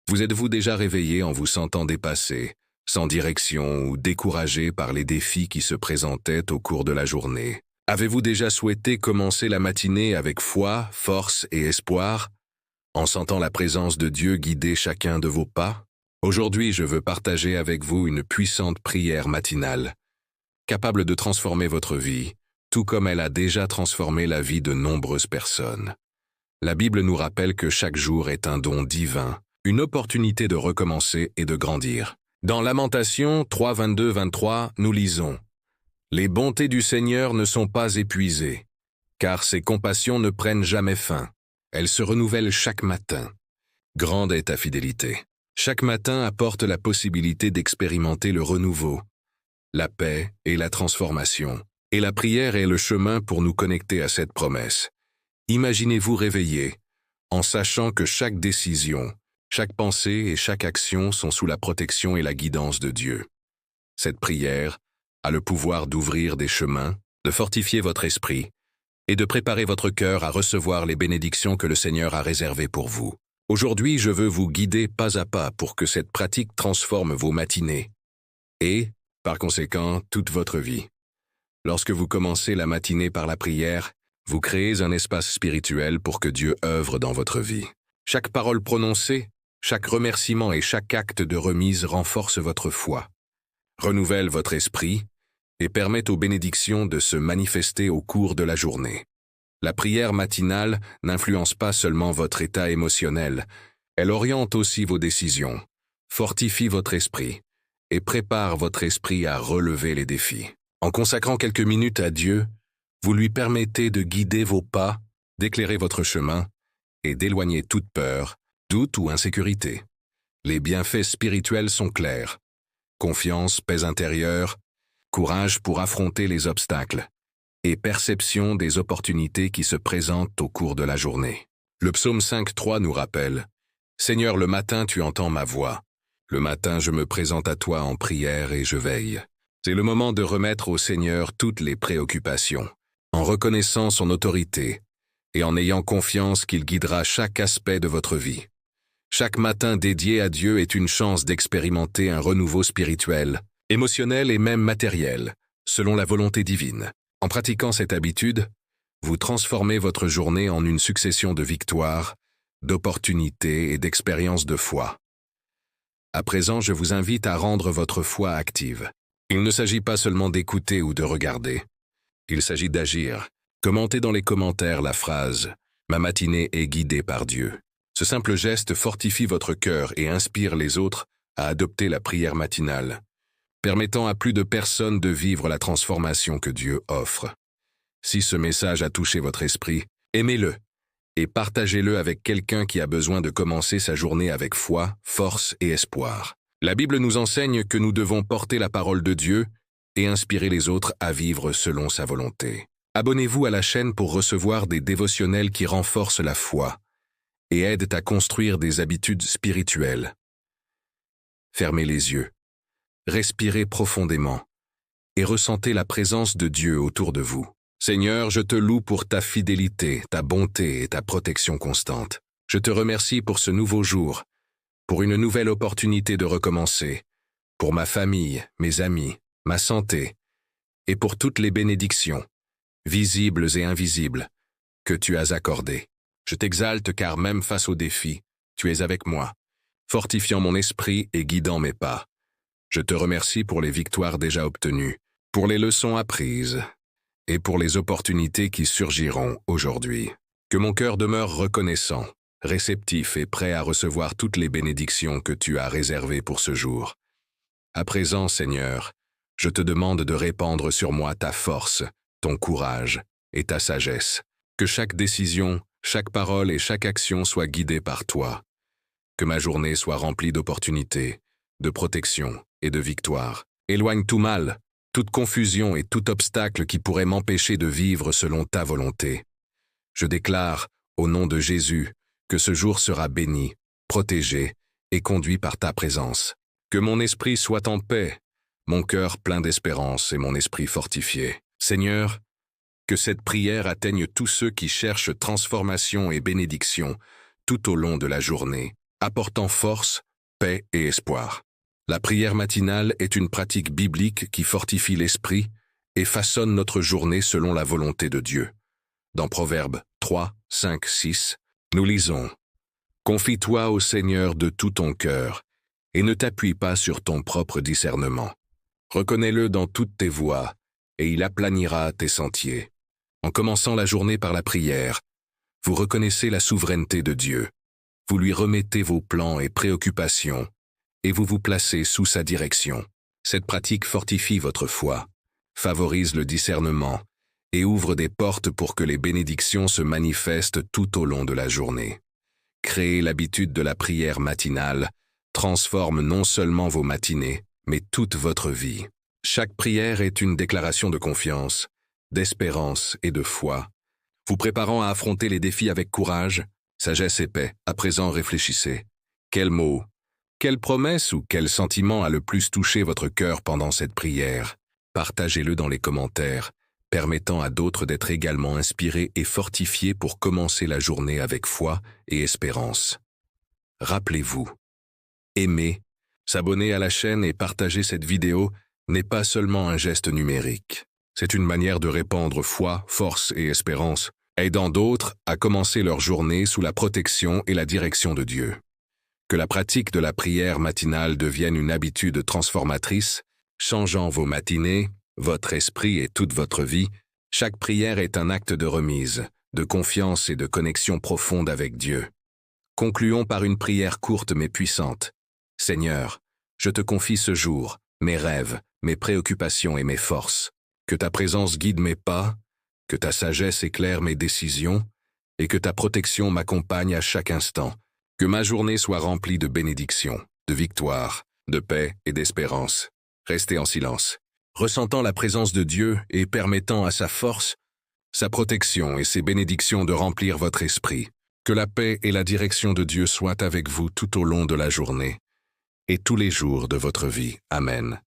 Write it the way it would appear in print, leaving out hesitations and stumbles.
Vous êtes-vous déjà réveillé en vous sentant dépassé, sans direction ou découragé par les défis qui se présentaient au cours de la journée? Avez-vous déjà souhaité commencer la matinée avec foi, force et espoir, en sentant la présence de Dieu guider chacun de vos pas? Aujourd'hui, je veux partager avec vous une puissante prière matinale, capable de transformer votre vie, tout comme elle a déjà transformé la vie de nombreuses personnes. La Bible nous rappelle que chaque jour est un don divin, une opportunité de recommencer et de grandir. Dans Lamentations 3, 22-23, nous lisons « Les bontés du Seigneur ne sont pas épuisées, car ses compassions ne prennent jamais fin. Elles se renouvellent chaque matin. Grande est ta fidélité. » Chaque matin apporte la possibilité d'expérimenter le renouveau, la paix et la transformation. Et la prière est le chemin pour nous connecter à cette promesse. Imaginez-vous réveillé, en sachant que chaque décision, chaque pensée et chaque action sont sous la protection et la guidance de Dieu. Cette prière a le pouvoir d'ouvrir des chemins, de fortifier votre esprit et de préparer votre cœur à recevoir les bénédictions que le Seigneur a réservées pour vous. Aujourd'hui, je veux vous guider pas à pas pour que cette pratique transforme vos matinées et, par conséquent, toute votre vie. Lorsque vous commencez la matinée par la prière, vous créez un espace spirituel pour que Dieu œuvre dans votre vie. Chaque parole prononcée, chaque remerciement et chaque acte de remise renforce votre foi, renouvelle votre esprit et permet aux bénédictions de se manifester au cours de la journée. La prière matinale n'influence pas seulement votre état émotionnel, elle oriente aussi vos décisions, fortifie votre esprit et prépare votre esprit à relever les défis. En consacrant quelques minutes à Dieu, vous lui permettez de guider vos pas, d'éclairer votre chemin et d'éloigner toute peur, doute ou insécurité. Les bienfaits spirituels sont clairs. Confiance, paix intérieure, courage pour affronter les obstacles et perception des opportunités qui se présentent au cours de la journée. Le psaume 5.3 nous rappelle « Seigneur, le matin tu entends ma voix. Le matin je me présente à toi en prière et je veille. » C'est le moment de remettre au Seigneur toutes les préoccupations, en reconnaissant son autorité et en ayant confiance qu'il guidera chaque aspect de votre vie. Chaque matin dédié à Dieu est une chance d'expérimenter un renouveau spirituel, émotionnel et même matériel, selon la volonté divine. En pratiquant cette habitude, vous transformez votre journée en une succession de victoires, d'opportunités et d'expériences de foi. À présent, je vous invite à rendre votre foi active. Il ne s'agit pas seulement d'écouter ou de regarder. Il s'agit d'agir. Commentez dans les commentaires la phrase « Ma matinée est guidée par Dieu ». Ce simple geste fortifie votre cœur et inspire les autres à adopter la prière matinale, permettant à plus de personnes de vivre la transformation que Dieu offre. Si ce message a touché votre esprit, aimez-le et partagez-le avec quelqu'un qui a besoin de commencer sa journée avec foi, force et espoir. La Bible nous enseigne que nous devons porter la parole de Dieu et inspirer les autres à vivre selon sa volonté. Abonnez-vous à la chaîne pour recevoir des dévotionnels qui renforcent la foi et aident à construire des habitudes spirituelles. Fermez les yeux. Respirez profondément et ressentez la présence de Dieu autour de vous. Seigneur, je te loue pour ta fidélité, ta bonté et ta protection constante. Je te remercie pour ce nouveau jour, pour une nouvelle opportunité de recommencer, pour ma famille, mes amis, ma santé, et pour toutes les bénédictions, visibles et invisibles, que tu as accordées. Je t'exalte car même face aux défis, tu es avec moi, fortifiant mon esprit et guidant mes pas. Je te remercie pour les victoires déjà obtenues, pour les leçons apprises et pour les opportunités qui surgiront aujourd'hui. Que mon cœur demeure reconnaissant, réceptif et prêt à recevoir toutes les bénédictions que tu as réservées pour ce jour. À présent, Seigneur, je te demande de répandre sur moi ta force, ton courage et ta sagesse. Que chaque décision, chaque parole et chaque action soient guidées par toi. Que ma journée soit remplie d'opportunités, de protection et de victoire. Éloigne tout mal, toute confusion et tout obstacle qui pourrait m'empêcher de vivre selon ta volonté. Je déclare, au nom de Jésus, que ce jour sera béni, protégé et conduit par ta présence. Que mon esprit soit en paix, mon cœur plein d'espérance et mon esprit fortifié. Seigneur, que cette prière atteigne tous ceux qui cherchent transformation et bénédiction tout au long de la journée. apportant force, paix et espoir. La prière matinale est une pratique biblique qui fortifie l'esprit et façonne notre journée selon la volonté de Dieu. Dans Proverbes 3, 5, 6, nous lisons « Confie-toi au Seigneur de tout ton cœur et ne t'appuie pas sur ton propre discernement. Reconnais-le dans toutes tes voies et il aplanira tes sentiers. » En commençant la journée par la prière, vous reconnaissez la souveraineté de Dieu. Vous lui remettez vos plans et préoccupations et vous vous placez sous sa direction. Cette pratique fortifie votre foi, favorise le discernement et ouvre des portes pour que les bénédictions se manifestent tout au long de la journée. Créer l'habitude de la prière matinale transforme non seulement vos matinées, mais toute votre vie. Chaque prière est une déclaration de confiance, d'espérance et de foi, vous préparant à affronter les défis avec courage, sagesse et paix. À présent, réfléchissez. Quel mot, quelle promesse ou quel sentiment a le plus touché votre cœur pendant cette prière? Partagez-le dans les commentaires, permettant à d'autres d'être également inspirés et fortifiés pour commencer la journée avec foi et espérance. Rappelez-vous, aimer, s'abonner à la chaîne et partager cette vidéo n'est pas seulement un geste numérique. C'est une manière de répandre foi, force et espérance, aidant d'autres à commencer leur journée sous la protection et la direction de Dieu. Que la pratique de la prière matinale devienne une habitude transformatrice, changeant vos matinées, votre esprit et toute votre vie. Chaque prière est un acte de remise, de confiance et de connexion profonde avec Dieu. Concluons par une prière courte mais puissante. Seigneur, je te confie ce jour, mes rêves, mes préoccupations et mes forces. Que ta présence guide mes pas, que ta sagesse éclaire mes décisions, et que ta protection m'accompagne à chaque instant. Que ma journée soit remplie de bénédictions, de victoires, de paix et d'espérance. Restez en silence, ressentant la présence de Dieu et permettant à sa force, sa protection et ses bénédictions de remplir votre esprit. Que la paix et la direction de Dieu soient avec vous tout au long de la journée et tous les jours de votre vie. Amen.